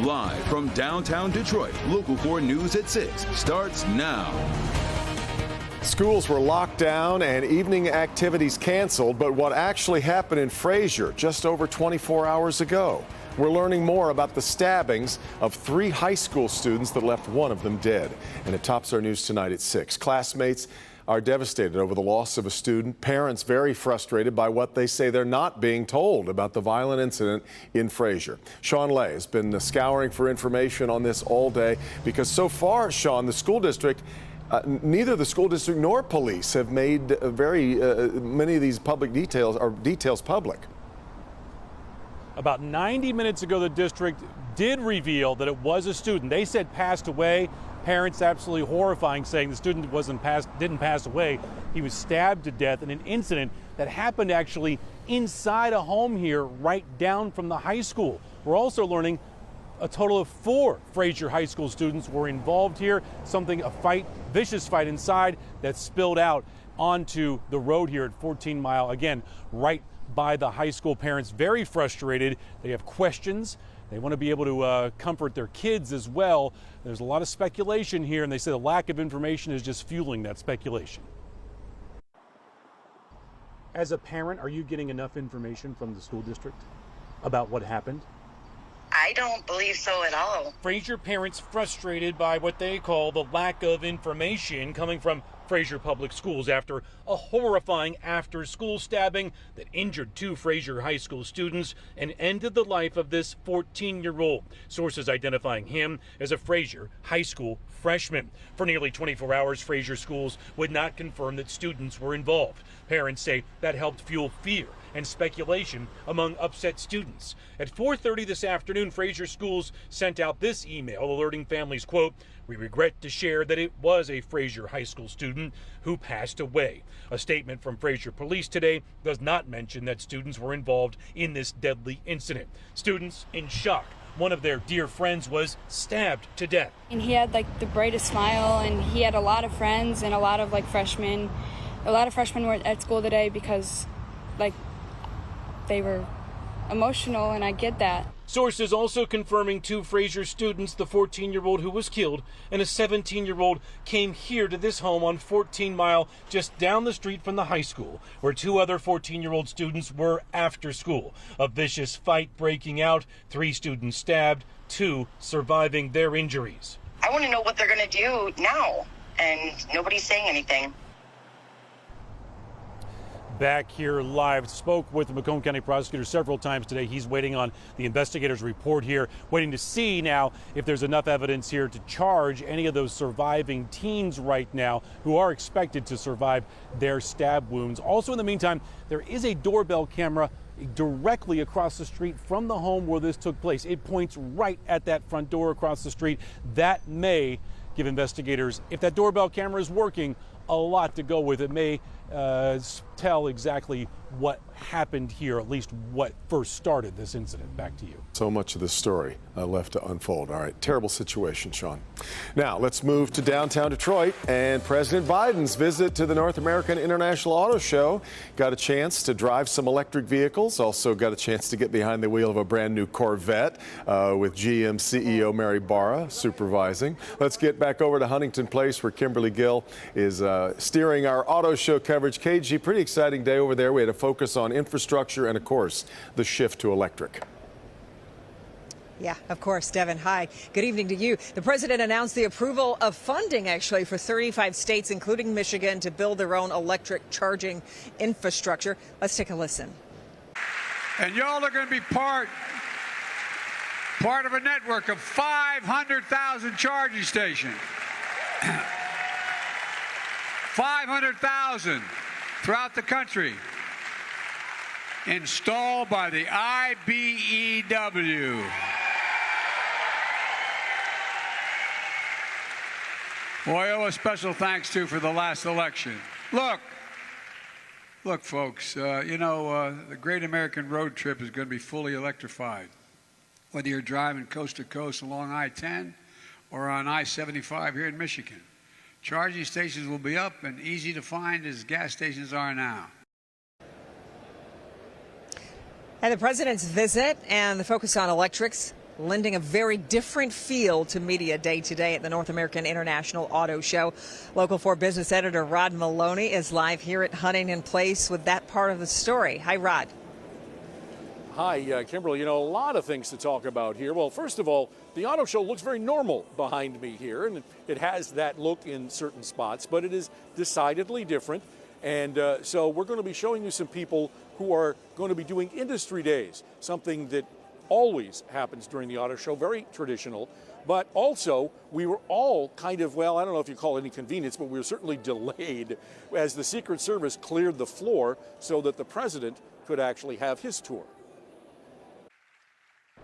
Live from downtown Detroit, Local 4 News at 6 starts now. Schools were locked down and evening activities canceled, but what actually happened in Frazier just over 24 hours ago? We're learning more about the stabbings of 3 high school students that left one of them dead. And it tops our news tonight at 6. Classmates are devastated over the loss of a student. Parents very frustrated by what they say they're not being told about the violent incident in Frazier. Sean Lay has been scouring for information on this all day because so far, Sean, the school district neither the school district nor police have made many of these public details public. About 90 minutes ago, the district did reveal that it was a student. They said passed away. Parents absolutely horrifying, saying the student didn't pass away. He was stabbed to death in an incident that happened actually inside a home here, right down from the high school. We're also learning a total of 4 Frazier High School students were involved here. A vicious fight inside that spilled out onto the road here at 14 Mile. Again, right by the high school. Parents very frustrated. They have questions. They want to be able to comfort their kids as well. There's a lot of speculation here, and they say the lack of information is just fueling that speculation. As a parent, are you getting enough information from the school district about what happened? I don't believe so at all. Frazier parents frustrated by what they call the lack of information coming from Frazier Public Schools after a horrifying after-school stabbing that injured 2 Frazier High School students and ended the life of this 14-year-old. Sources identifying him as a Frazier High School freshman. For nearly 24 hours, Frazier schools would not confirm that students were involved. Parents say that helped fuel fear and speculation among upset students. At 4:30 this afternoon, Frazier schools sent out this email alerting families, quote, "We regret to share that it was a Frazier High School student who passed away." A statement from Frazier police today does not mention that students were involved in this deadly incident. Students in shock. One of their dear friends was stabbed to death. And he had the brightest smile, and he had a lot of friends and a lot of freshmen. A lot of freshmen were at school today because they were emotional, and I get that. Sources also confirming 2 Frazier students, the 14-year-old who was killed and a 17-year-old, came here to this home on 14 Mile, just down the street from the high school, where 2 other 14-year-old students were after school. A vicious fight breaking out, 3 students stabbed, 2 surviving their injuries. I want to know what they're going to do now, and nobody's saying anything. Back here live, spoke with the Macomb County prosecutor several times today. He's waiting on the investigators' report here, waiting to see now if there's enough evidence here to charge any of those surviving teens right now who are expected to survive their stab wounds. Also, in the meantime, there is a doorbell camera directly across the street from the home where this took place. It points right at that front door across the street. That may give investigators, if that doorbell camera is working, a lot to go with. It may tell exactly what happened here, at least what first started this incident. Back to you. So much of this story left to unfold. All right, terrible situation, Sean. Now, let's move to downtown Detroit and President Biden's visit to the North American International Auto Show. Got a chance to drive some electric vehicles, also got a chance to get behind the wheel of a brand new Corvette with GM CEO Mary Barra supervising. Let's get back over to Huntington Place where Kimberly Gill is steering our auto show coverage. KG, pretty exciting day over there. We had a focus on infrastructure and, of course, the shift to electric. Yeah, of course, Devin. Hi. Good evening to you. The president announced the approval of funding, actually, for 35 states, including Michigan, to build their own electric charging infrastructure. Let's take a listen. And y'all are going to be part of a network of 500,000 charging stations. 500,000 throughout the country, installed by the IBEW. Boy, a special thanks to for the last election. Look, folks, the Great American Road Trip is going to be fully electrified. Whether you're driving coast to coast along I-10 or on I-75 here in Michigan. Charging stations will be up and easy to find as gas stations are now. And the president's visit and the focus on electrics lending a very different feel to media day today at the North American International Auto Show. Local 4 business editor Rod Maloney is live here at Huntington Place with that part of the story. Hi, Rod. Hi, Kimberly. You know, a lot of things to talk about here. Well, first of all, the auto show looks very normal behind me here, and it has that look in certain spots, but it is decidedly different. And so we're going to be showing you some people who are going to be doing industry days, something that always happens during the auto show, very traditional. But also, we were all kind of, well, I don't know if you call it inconvenience, but we were certainly delayed as the Secret Service cleared the floor so that the president could actually have his tour.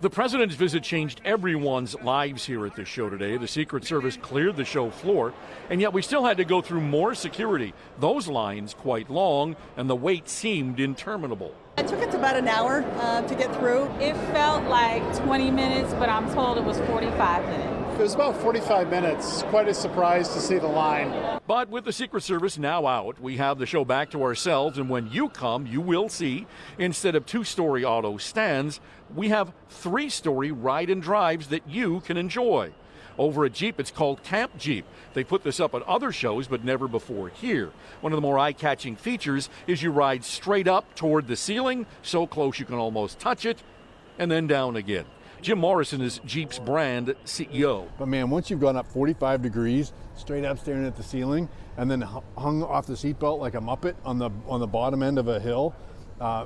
The president's visit changed everyone's lives here at the show today. The Secret Service cleared the show floor, and yet we still had to go through more security. Those lines quite long, and the wait seemed interminable. It took us about an hour to get through. It felt like 20 minutes, but I'm told it was 45 minutes. It was about 45 minutes. Quite a surprise to see the line. But with the Secret Service now out, we have the show back to ourselves, and when you come, you will see, instead of 2-story auto stands, we have 3-story ride and drives that you can enjoy. Over at Jeep, it's called Camp Jeep. They put this up at other shows, but never before here. One of the more eye-catching features is you ride straight up toward the ceiling, so close you can almost touch it, and then down again. Jim Morrison is Jeep's brand CEO. But man, once you've gone up 45 degrees, straight up staring at the ceiling, and then hung off the seatbelt like a Muppet on the bottom end of a hill,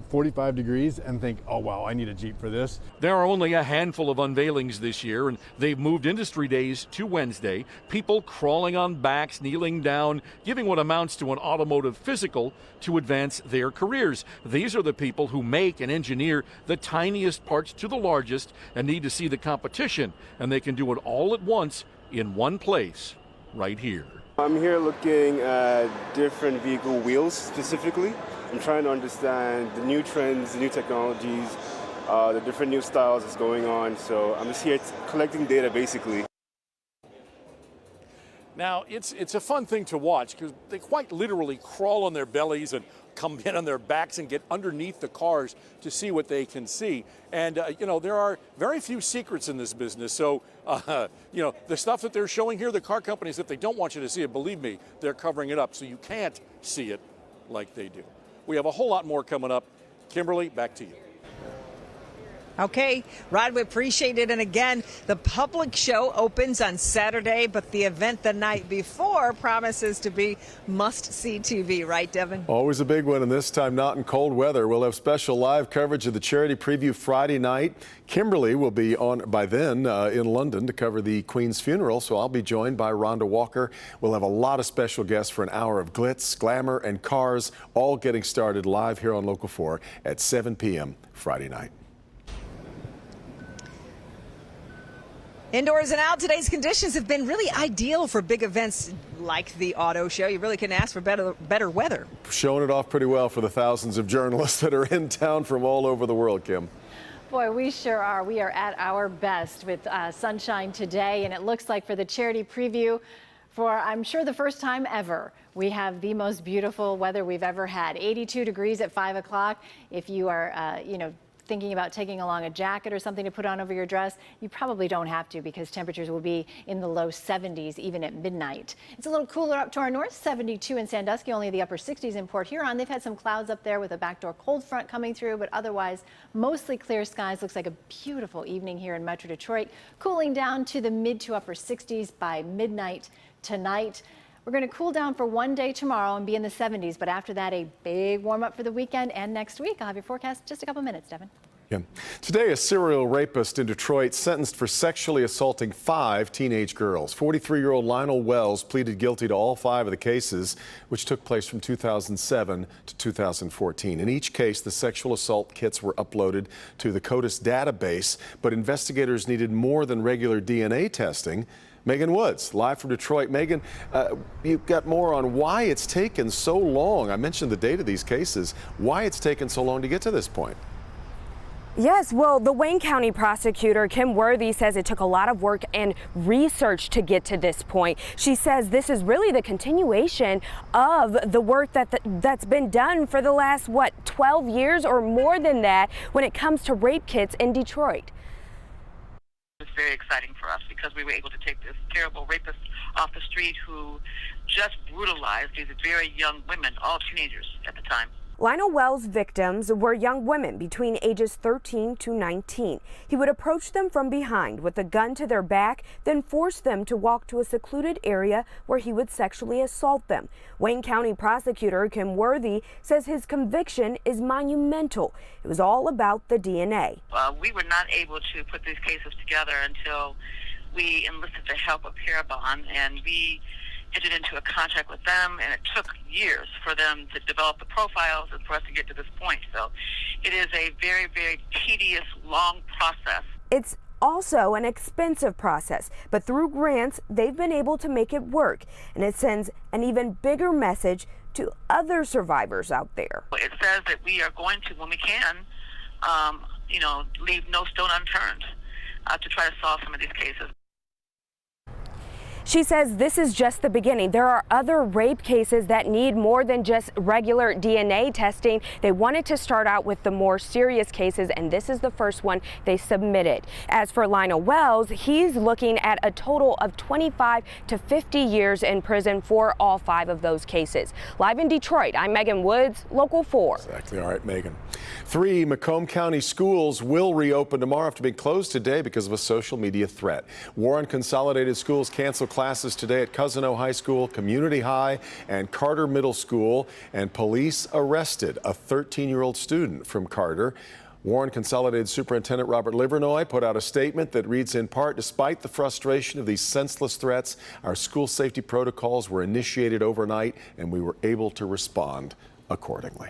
45 degrees, and think, oh wow, I need a Jeep for this. There are only a handful of unveilings this year, and they've moved industry days to Wednesday. People crawling on backs, kneeling down, giving what amounts to an automotive physical to advance their careers. These are the people who make and engineer the tiniest parts to the largest and need to see the competition, and they can do it all at once in one place, right here. I'm here looking at different vehicle wheels specifically. I'm trying to understand the new trends, the new technologies, the different new styles that's going on. So I'm just here collecting data basically. Now, it's a fun thing to watch because they quite literally crawl on their bellies and come in on their backs and get underneath the cars to see what they can see. And, you know, there are very few secrets in this business. So, you know, the stuff that they're showing here, the car companies, if they don't want you to see it, believe me, they're covering it up so you can't see it like they do. We have a whole lot more coming up. Kimberly, back to you. Okay, Rod, we appreciate it. And again, the public show opens on Saturday, but the event the night before promises to be must-see TV, right, Devin? Always a big one, and this time not in cold weather. We'll have special live coverage of the charity preview Friday night. Kimberly will be on by then in London to cover the Queen's funeral, so I'll be joined by Rhonda Walker. We'll have a lot of special guests for an hour of glitz, glamour, and cars, all getting started live here on Local 4 at 7 p.m. Friday night. Indoors and out, today's conditions have been really ideal for big events like the auto show. You really couldn't ask for better weather. Showing it off pretty well for the thousands of journalists that are in town from all over the world, Kim. Boy, we sure are. We are at our best with sunshine today, and it looks like for the charity preview, for I'm sure the first time ever, we have the most beautiful weather we've ever had. 82 degrees at 5 o'clock. If you are, thinking about taking along a jacket or something to put on over your dress, you probably don't have to because temperatures will be in the low 70s even at midnight. It's a little cooler up to our north, 72 in Sandusky, only the upper 60s in Port Huron. They've had some clouds up there with a backdoor cold front coming through, but otherwise mostly clear skies. Looks like a beautiful evening here in Metro Detroit, cooling down to the mid to upper 60s by midnight tonight. We're going to cool down for one day tomorrow and be in the 70s, but after that, a big warm up for the weekend and next week. I'll have your forecast in just a couple minutes, Devin. Yeah. Today, a serial rapist in Detroit sentenced for sexually assaulting 5 teenage girls. 43-year-old Lionel Wells pleaded guilty to all 5 of the cases, which took place from 2007 to 2014. In each case, the sexual assault kits were uploaded to the CODIS database, but investigators needed more than regular DNA testing. Megan Woods, live from Detroit. Megan, you've got more on why it's taken so long. I mentioned the date of these cases, why it's taken so long to get to this point. Yes, well, the Wayne County prosecutor, Kim Worthy, says it took a lot of work and research to get to this point. She says this is really the continuation of the work that's been done for the last, 12 years or more than that when it comes to rape kits in Detroit. very exciting for us because we were able to take this terrible rapist off the street who just brutalized these very young women, all teenagers at the time. Lionel Wells' victims were young women between ages 13 to 19. He would approach them from behind with a gun to their back, then force them to walk to a secluded area where he would sexually assault them. Wayne County prosecutor Kim Worthy says his conviction is monumental. It was all about the DNA. We were not able to put these cases together until we enlisted the help of Parabon, and we entered into a contract with them, and it took years for them to develop the profiles and for us to get to this point. So it is a very, very tedious, long process. It's also an expensive process, but through grants, they've been able to make it work, and it sends an even bigger message to other survivors out there. It says that we are going to, when we can, leave no stone unturned to try to solve some of these cases. She says this is just the beginning. There are other rape cases that need more than just regular DNA testing. They wanted to start out with the more serious cases, and this is the first one they submitted. As for Lionel Wells, he's looking at a total of 25 to 50 years in prison for all 5 of those cases. Live in Detroit, I'm Megan Woods, Local 4. Exactly. All right, Megan. 3 Macomb County schools will reopen tomorrow after being closed today because of a social media threat. Warren Consolidated Schools canceled classes today at Cousino High School, Community High, and Carter Middle School, and police arrested a 13-year-old student from Carter. Warren Consolidated Superintendent Robert Livernoy put out a statement that reads in part, despite the frustration of these senseless threats, our school safety protocols were initiated overnight and we were able to respond accordingly.